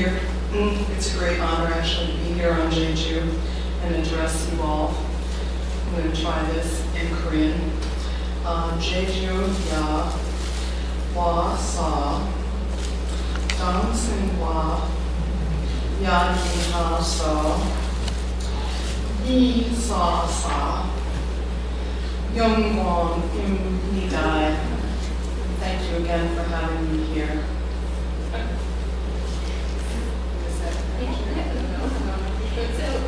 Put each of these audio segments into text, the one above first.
here. It's a great honor actually to be here on Jeju and address you all. I'm going to try this in Korean. Jeju ya wa sa dancing wa ya ni ha so yi sa sa Yongwon im Nidai. Thank you again for having me here.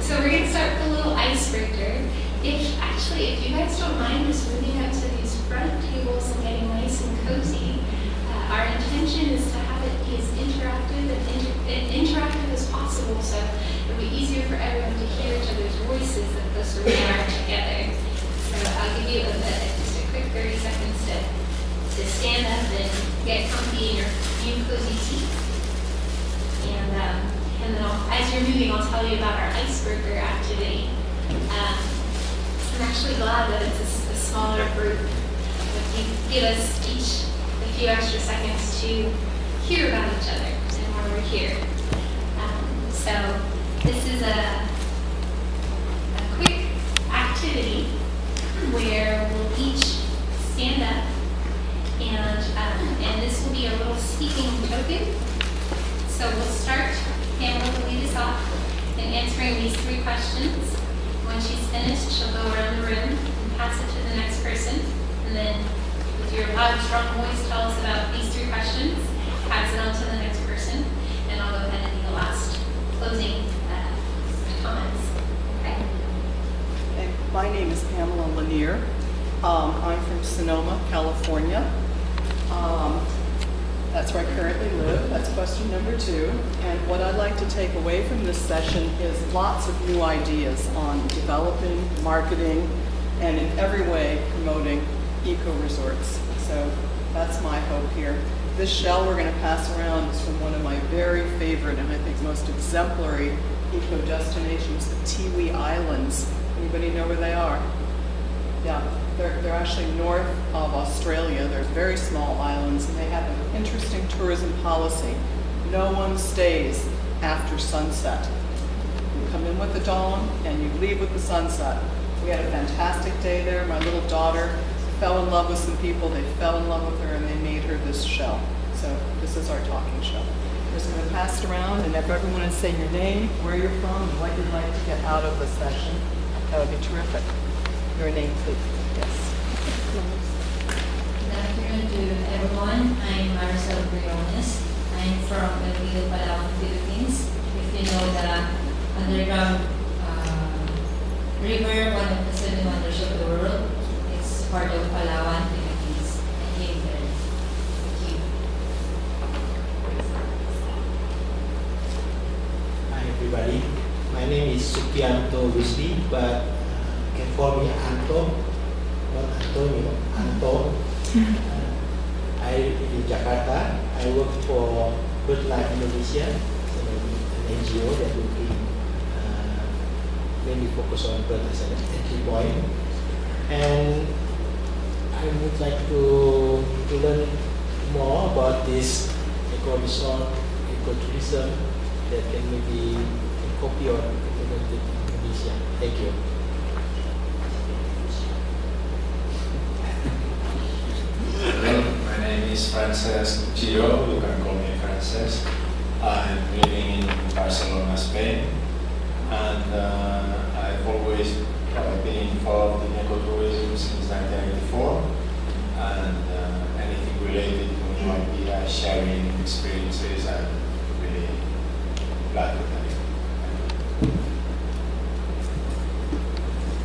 So we're going to start with a little icebreaker. If you guys don't mind just moving up to these front tables and getting nice and cozy, our intention is to have it be as interactive as possible, so it'll be easier for everyone to hear each other's voices as we are together. So I'll give you just a quick 30 seconds to stand up and get comfy in your new cozy seats. And then as you're moving, I'll tell you about our icebreaker activity. I'm actually glad that it's a smaller group. You give us each a few extra seconds to hear about each other and why we're here. So this is a quick activity where we'll each stand up, and this will be a little speaking token. So we'll start. Pamela will lead us off in answering these 3 questions. When she's finished, she'll go around the room and pass it to the next person. And then with your loud, strong voice, tell us about these 3 questions, pass it on to the next person, and I'll go ahead and do the last closing comments. Okay? My name is Pamela Lanier. I'm from Sonoma, California. That's where I currently live. That's question number 2. And what I'd like to take away from this session is lots of new ideas on developing, marketing, and in every way promoting eco-resorts. So that's my hope here. This shell we're going to pass around is from one of my very favorite and I think most exemplary eco-destinations, the Tiwi Islands. Anybody know where they are? Yeah, they're actually north of Australia. They're very small islands, and they have an interesting tourism policy. No one stays after sunset. You come in with the dawn, and you leave with the sunset. We had a fantastic day there. My little daughter fell in love with some people. They fell in love with her, and they made her this shell. So this is our talking shell. We're just going to pass it around, and if everyone would say your name, where you're from, and what you'd like to get out of the session, that would be terrific. Your name, please. Yes. Good afternoon to everyone. I'm Maricel Briones. I'm from Belfield, Palawan, Philippines. If you know the underground river, one of the 7 wonders of the world, it's part of Palawan, Philippines. I came there. Thank you. Hi everybody. My name is Sukianto Wisdi, but you can call me Anto, not Antonio, Anto. I live in Jakarta. I work for BirdLife Indonesia, an NGO that will be mainly focus on bird as an entry point. And I would like to learn more about this eco-resort, eco-tourism that can maybe copy or implemented in Indonesia. Thank you. Hello, my name is Frances Chiro. You can call me Frances. I'm living in Barcelona, Spain, and I've always been involved in ecotourism since 1984, and anything related to idea sharing experiences, I'm really glad with that.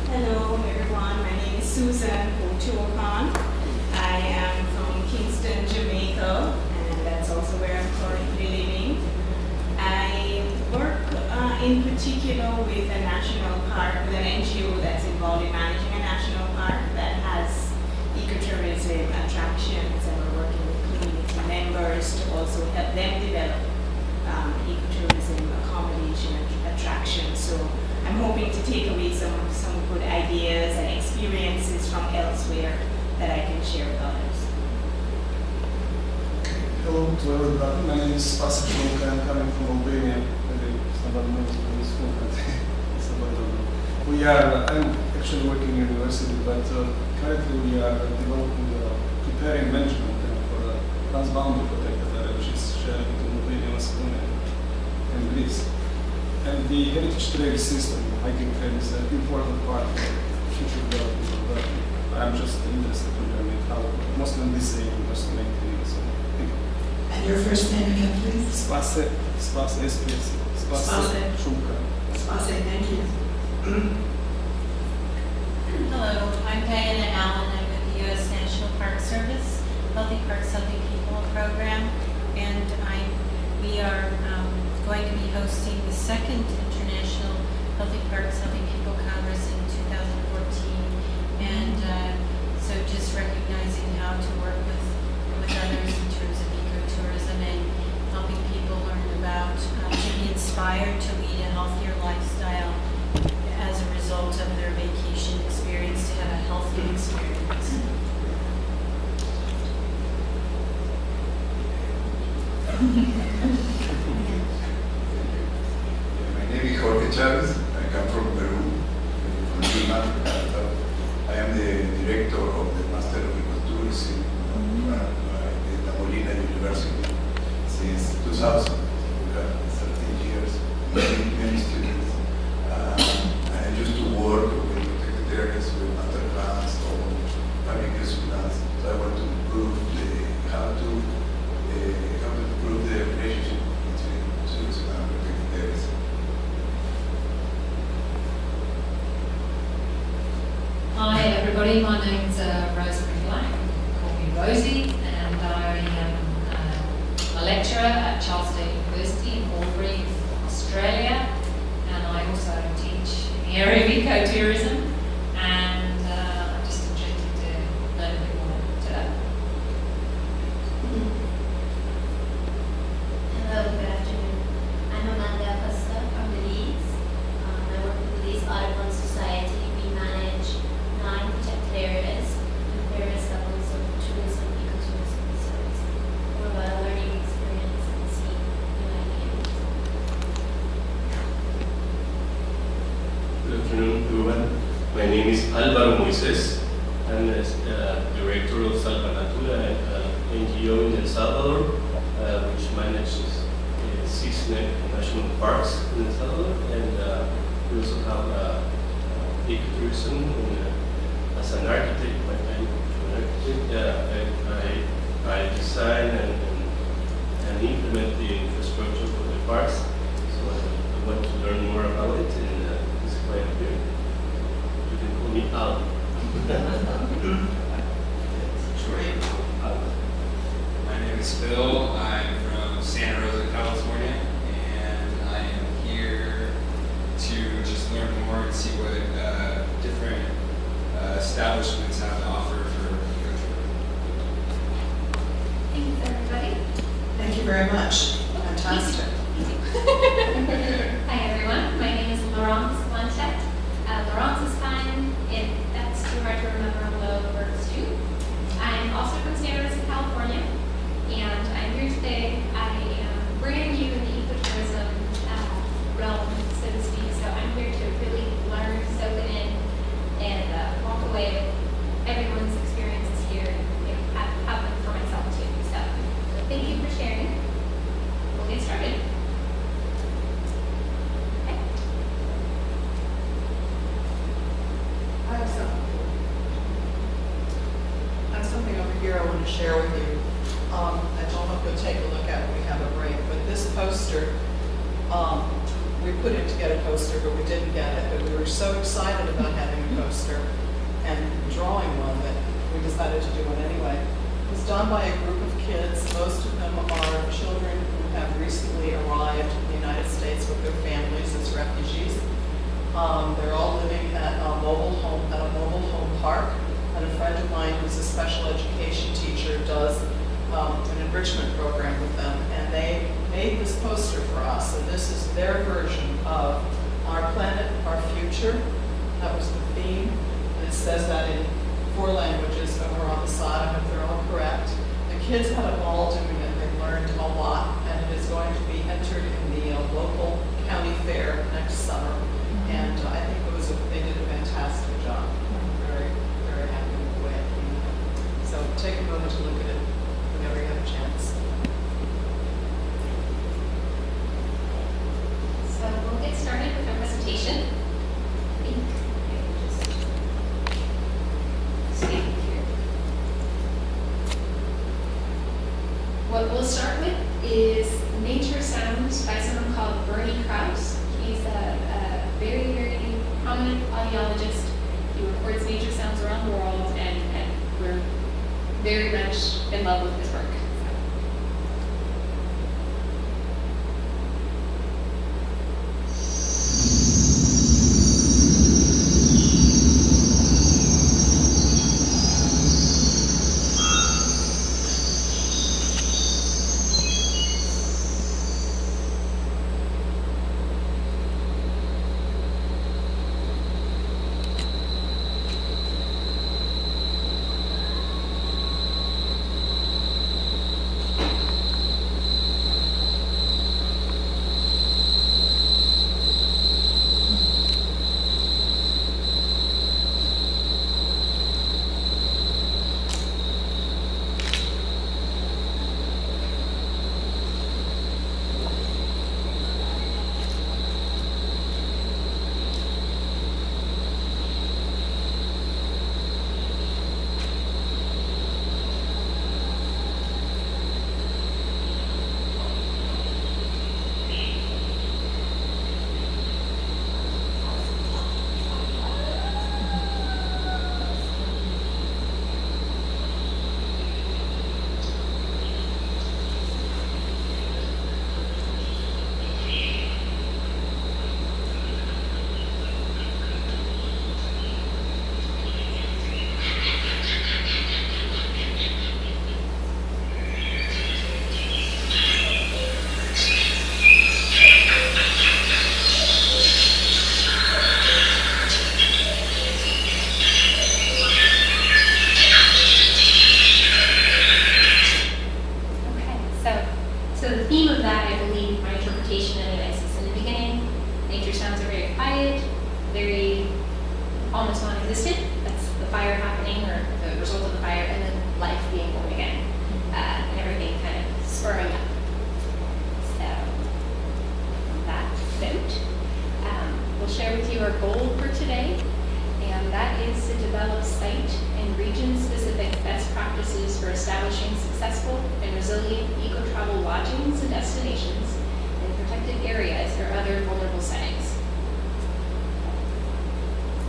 Hello everyone, my name is Susan Ochoakan. I am from Kingston, Jamaica, and that's also where I'm currently living. I work in particular with a national park, with an NGO that's involved in managing a national park that has ecotourism attractions, and we're working with community members to also help them develop ecotourism accommodation attractions. So I'm hoping to take away some good ideas and experiences from elsewhere that I can share with others. Hello to everybody. My name is Pasek Chonka. I'm coming from Albania. I'm actually working in university, but currently we are developing, preparing management plan for the transboundary protected area, which is shared between Albania, Macedonia, and Greece. And the heritage trade system, hiking trade, is an important part of future development of that. I'm just interested in learning how Muslim design Muslim maintenance. And your first name again, please? Spase SPS. Spase. Šumka. Spase, thank you. Hello, I'm Diana Allen. I'm with the U.S. National Park Service, Healthy Parks, Healthy People program, and we are going to be hosting the second International Healthy Parks, Healthy People Congress in 2014, and so just recognizing how to work with others in terms of ecotourism and helping people learn about to be inspired to lead a healthier lifestyle as a result of their vacation experience, to have a healthy experience. My name is Jorge Chavez. I come from Peru, from Lima. I am the director of the Master of Ecotourism at La Molina University since 2000. We have 13 years, many students. I used to work with protected areas, with master plans or public use plans. So I want to improve how to improve the relationship between tourism and protected areas. Hi everybody, my name's Rosemary Black, call me Rosie, and I am a lecturer at Charles Sturt University in Albury, Australia, and I also teach in the area of ecotourism, and I'm just interested to learn a bit more today. Hello, good afternoon. I'm Amanda Costa from Belize. I work with Belize Audubon Society. We manage 9 protected areas with various levels of tourism, ecotourism. So it's more of a learning experience and seeing new ideas. Good afternoon, everyone. My name is Álvaro Moises. I'm the director of Salvanatura, an NGO in El Salvador, which manages 6 national parks in El Salvador, and we also have ecotourism. As an architect, I design and implement the infrastructure for the parks. So I want to learn more about it, and this is why I'm here. You can call me Al. My name is Phil. I'm from Santa Rosa, California, and I am here to just learn more and see what different establishments have to offer for ecotourism. Thanks, everybody. Thank you very much. Fantastic. Hi, everyone. My name is Laurence Blanchette. Laurence is fine if that's too hard to remember, although it works too. I'm also from Santa Rosa, California, and I'm here today. I am brand new in the ecotourism realm, so to speak, so I'm here to really learn, soak it in, and walk away with everyone's experiences here, and have them for myself too. So thank you for sharing. We'll get started. Okay. I have something over here I want to share with you. I hope you'll take a look at it when we have a break. But this poster, we put in to get a poster, but we didn't get it. But we were so excited about having a poster and drawing one that we decided to do one anyway. It was done by a group of kids. Most of them are children who have recently arrived in the United States with their families as refugees. They're all living at a mobile home park. And a friend of mine who's a special education teacher does an enrichment program with them, and they made this poster for us, and this is their version of Our Planet, Our Future. That was the theme, and it says that in 4 languages over on the side, if they're all correct. The kids had a ball doing it, they learned a lot, and it is going to be entered in the local county fair next summer, and I think they what we'll start with is Nature Sounds by someone called Bernie Krause. He's a very, very prominent audiologist. He records nature sounds around the world, and we're very much in love with his work. So the theme of that, I believe, my interpretation of it is in the beginning, nature sounds are very quiet, very almost non-existent. That's the fire happening or the result of the fire, and then life being born again, and everything kind of spurring up. So on that note, we'll share with you our goal for today, and that is to develop site and region-specific best practices for establishing successful and resilient eco-travel lodgings and destinations in protected areas or other vulnerable settings.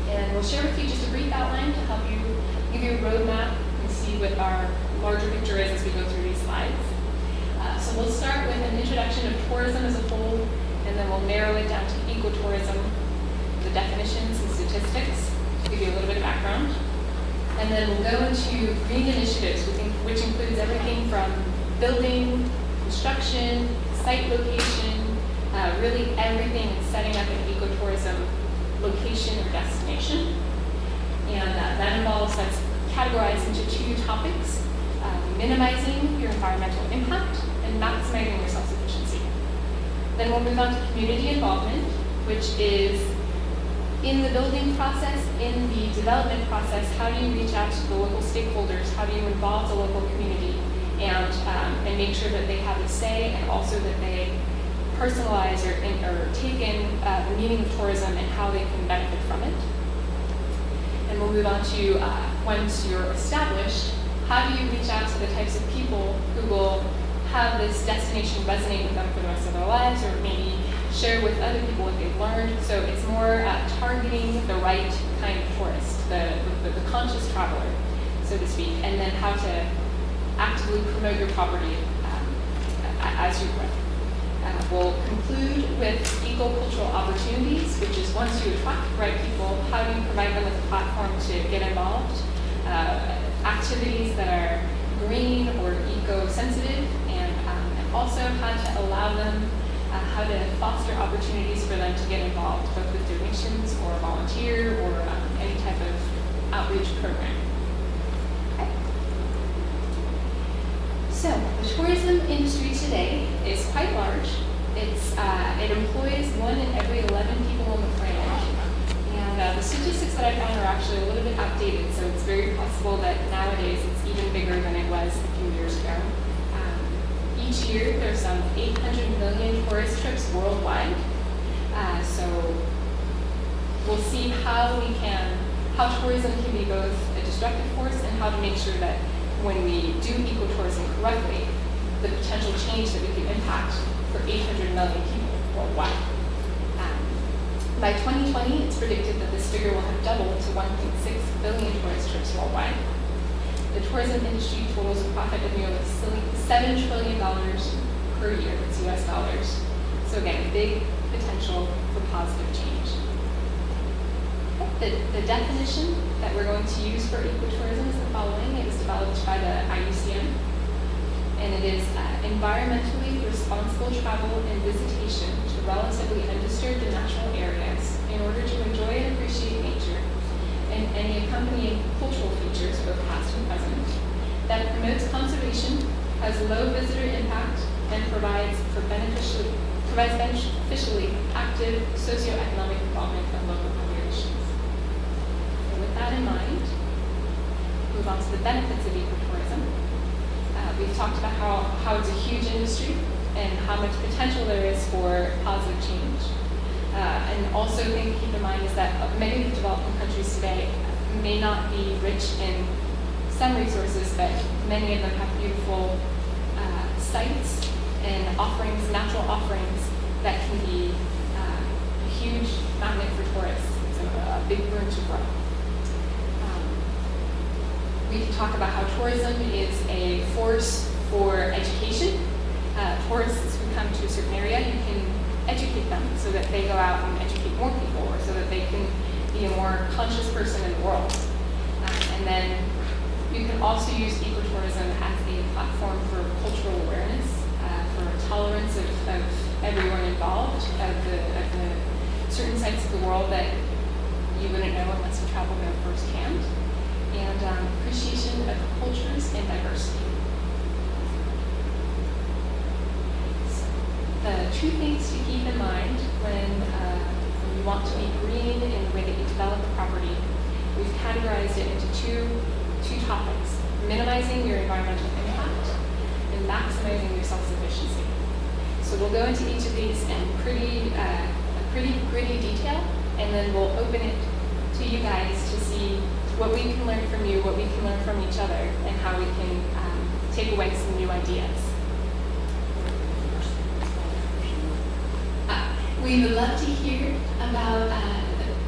And we'll share with you just a brief outline to help you give you a roadmap and see what our larger picture is as we go through these slides. So we'll start with an introduction of tourism as a whole, and then we'll narrow it down to ecotourism, the definitions and statistics, to give you a little bit of background. And then we'll go into green initiatives, which includes everything from building, construction, site location, really everything in setting up an ecotourism location or destination. And that involves, that's categorized into two topics, minimizing your environmental impact and maximizing your self-sufficiency. Then we'll move on to community involvement, which is in the building process, in the development process, how do you reach out to the local stakeholders? How do you involve the local community and make sure that they have a say, and also that they personalize or take in the meaning of tourism and how they can benefit from it. And we'll move on to, once you're established, how do you reach out to the types of people who will have this destination resonate with them for the rest of their lives, or maybe share with other people what they've learned. So it's more targeting the right kind of tourist, the conscious traveler, so to speak, and then how to actively promote your property as you grow. We'll conclude with eco-cultural opportunities, which is once you attract the right people, how do you provide them with a platform to get involved, activities that are green or eco-sensitive, and also how to allow them, how to foster opportunities for them to get involved, both with donations or volunteer or any type of outreach program. Okay. So the tourism industry today is quite large. It employs 1 in every 11 people on the planet. And the statistics that I found are actually a little bit outdated, so it's very possible that nowadays it's even bigger than it was a few years ago. Each year there's some 800 million tourist trips worldwide. So we'll see how tourism can be both a destructive force and how to make sure that when we do ecotourism correctly, the potential change that we could impact for 800 million people worldwide. By 2020, it's predicted that this figure will have doubled to 1.6 billion tourist trips worldwide. The tourism industry totals a profit of nearly $7 trillion per year, it's US dollars. So again, big potential for positive change. The definition that we're going to use for ecotourism is the following. It was developed by the IUCN, and it is environmentally responsible travel and visitation to relatively undisturbed and natural areas in order to enjoy and appreciate nature and any accompanying cultural features, both past and present, that promotes conservation, has low visitor impact, and provides beneficially active socioeconomic involvement of local populations. So with that in mind, move on to the benefits of ecotourism. We've talked about how it's a huge industry and how much potential there is for positive change. And also thing to keep in mind is that many of the developing countries today may not be rich in some resources, but many of them have beautiful sites and offerings, natural offerings that can be a huge magnet for tourists. It's a big room to grow. We can talk about how tourism is a force for education. Tourists who come to a certain area, you can educate them so that they go out and educate more people, or so that they can be a more conscious person in the world. And then you can also use ecotourism as a platform for cultural awareness, for tolerance of everyone involved, of the certain sites of the world that you wouldn't know unless you travel there firsthand, and appreciation of cultures and diversity. So, the two things to keep in mind when you want to be green in the way that you develop a property, we've categorized it into two topics: minimizing your environmental impact and maximizing your self-sufficiency. So we'll go into each of these in pretty gritty detail, and then we'll open it to you guys to see what we can learn from you, what we can learn from each other, and how we can take away some new ideas. We would love to hear about,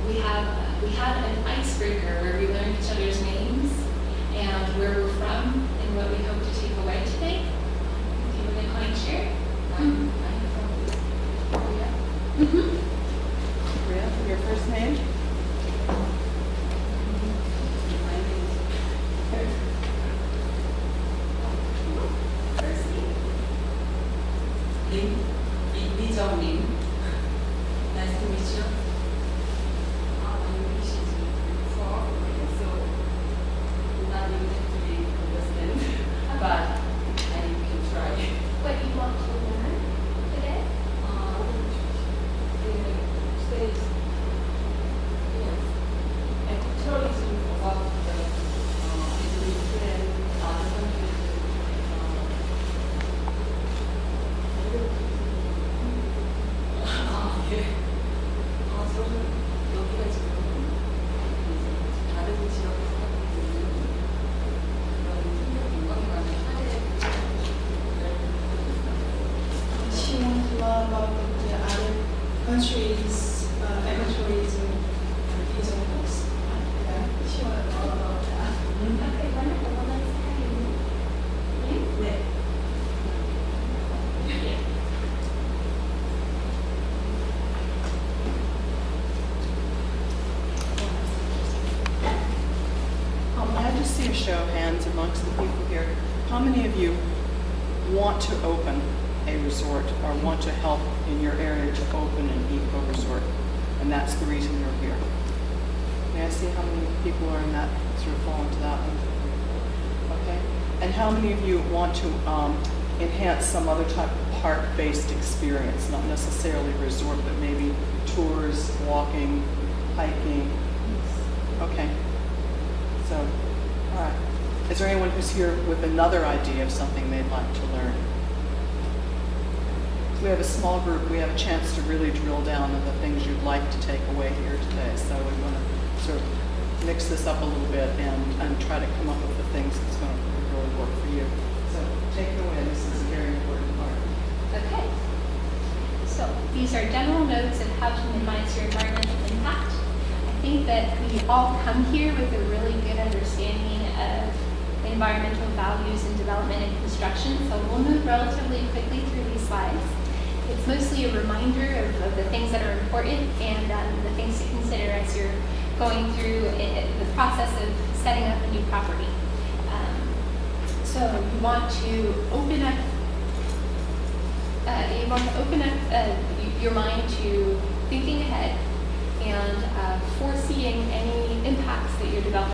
we had an icebreaker where we learned each other's names and where we're from and what we hope to take away today. If you wouldn't mind share. I'm from Korea. Korea, your first name? Lee Jung-min. Nice to meet you. English is poor, so not exactly understand, but I can try. What you want to learn today? In the States, yes. And tourism about the different other countries. She wants to learn about the other countries' ecotourism examples. Yeah, she wants to know about that. Okay, wonderful. Well, let's have you. 네. May I just see a show of hands amongst the people here? How many of you want to open a resort or want to help in your area to open an eco-resort? And that's the reason you're here. May I see how many people are in that, sort of fall into that one? Okay. And how many of you want to enhance some other type of park-based experience, not necessarily resort, but maybe tours, walking, hiking? Okay. So, all right. Is there anyone who's here with another idea of something they'd like to learn? We have a small group. We have a chance to really drill down on the things you'd like to take away here today. So we want to sort of mix this up a little bit and try to come up with the things that's going to really work for you. So take it away, this is a very important part. Okay. So these are general notes of how to minimize your environmental impact. I think that we all come here with a really good understanding of environmental values in development and construction, so we'll move relatively quickly through these slides. It's mostly a reminder of the things that are important and the things to consider as you're going through the process of setting up a new property. So you want to open up your mind to thinking ahead and foreseeing any impacts that you're developing.